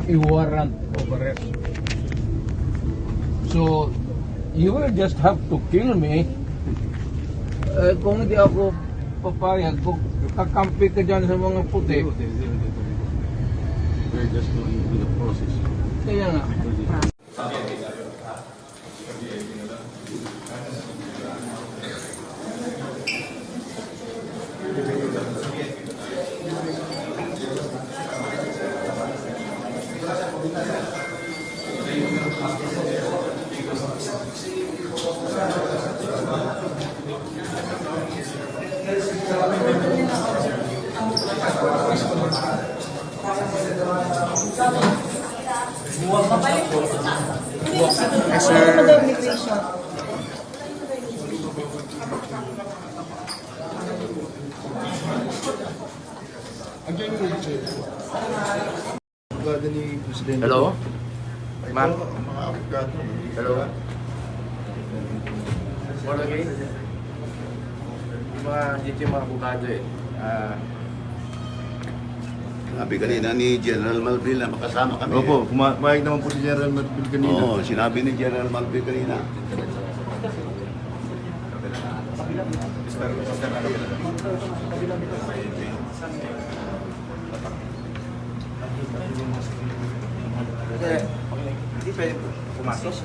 a warrant of arrest. So, you will just have to kill me. Kung hindi ako papayag, kung kakampi ka dyan sa mga puti, We're just going through the process. kaya nga. Yes, sir. Abogado ni Presidente. Hello? Ma'am? Mga abogado. Hello? What again? Dito yung mga abogado eh. Sabi kanina ni General Malvin na makasama kami. Opo, pumayag naman po si General Marbil kanina. Oo, sinabi ni General Malvin kanina. Hindi pwede pumasok.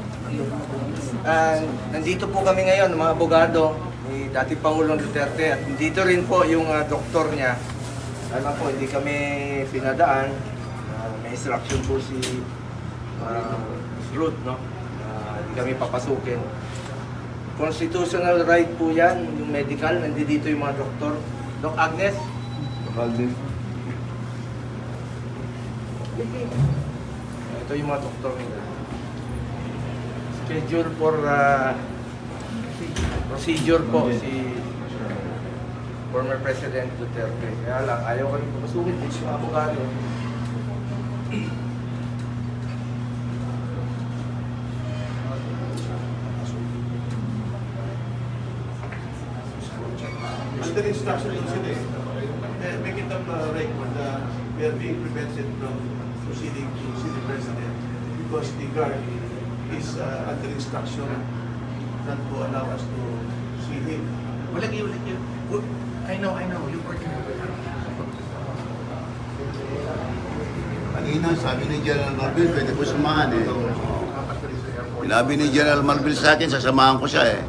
Nandito po kami ngayon, mga abogado, ni dating Pangulong Duterte, at dito rin po yung doktor niya. Alam po, hindi kami pinadaan. May instruction po si Ruth, no? Hindi kami papasukin. Constitutional right po yan, yung medical, nandito yung mga doktor. Doc Agnes? Alden. Ito yung mga doktor nila. Schedule for procedure po si former President Duterte. Kaya lang, ayaw kami papasukin dito yung abogado. Under instruction ng sila make it up record we are being prevented from proceeding to see the President because the guard is under instruction not to allow us to see him. I know, you're working with her. Kanina, sabi ni General Malvin, pwede ko samahan eh. Sinabi ni General Malvin sa akin, sasamahan ko siya eh.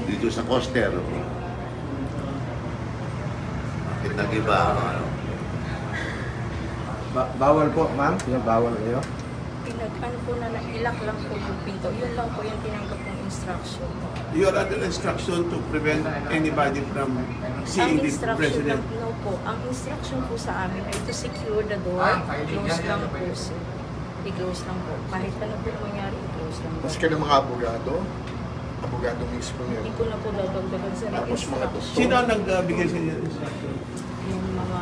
Dito sa coaster. Bakit nag-iba? Ano? Bawal po, ma'am? Bawal kayo? Ano po na ilak lang po yung pinto. Yun lang po yung tinanggap ng instruction. You are under instruction to prevent anybody from seeing Ang the instruction President. lang, no po. Ang instruction po sa amin ay to secure the door. Close lang po, sir. I-close lang po. Kahit ano po mangyari, i-close lang po. Mas ka ng mga abogado. Abogado mismo yun. Hindi ko na po dadagdagan sa Tapos mga instruction. Sino ang nagbigay sa inyo ng instruction? Yung mga...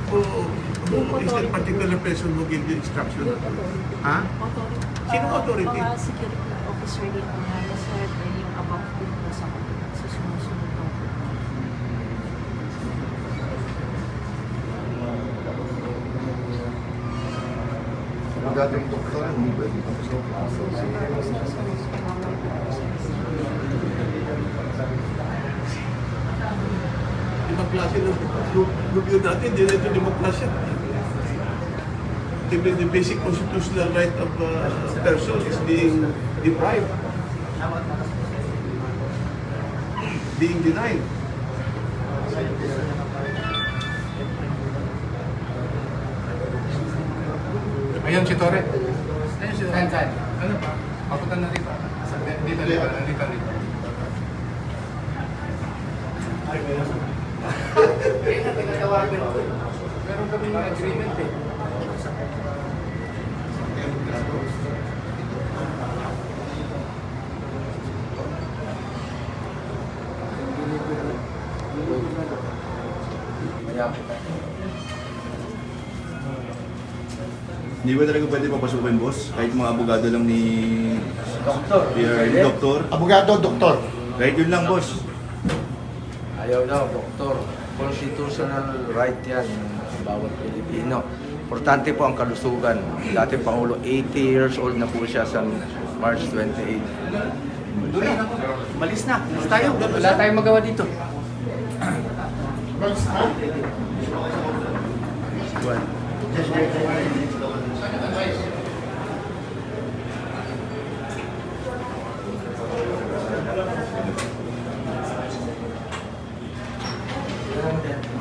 Is there a particular person who gave you instruction? Yung authority. Ha? Authority. Sino authority? Mga security officer dito na sir, yung above po po sa sumusunod po. Abogado yung doktor. Hindi pwede papasok. Limang klase ng review natin, hindi na ito limang klase. The basic constitutional right of a person is being deprived, being denied. Ayun si Torre. Ayun si Torre. Saan? Ano pa? Papunta na rito. Dito. Kaya natin natawagan ito. Meron kami ng agreement eh. Hindi ba talaga pwede papasukin, boss? Kahit mga abogado lang ni Doktor. doktor. Abogado, doktor. Kahit yun lang, boss. Ayaw daw, doktor. Constitutional right yan ng bawat Pilipino. Importante po ang kalusugan. Dating Pangulo, 80 years old na po siya sa March 28. Malis na. Malis tayo. Wala tayong magawa dito.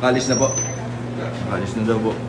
Alis na po. Alis na daw po.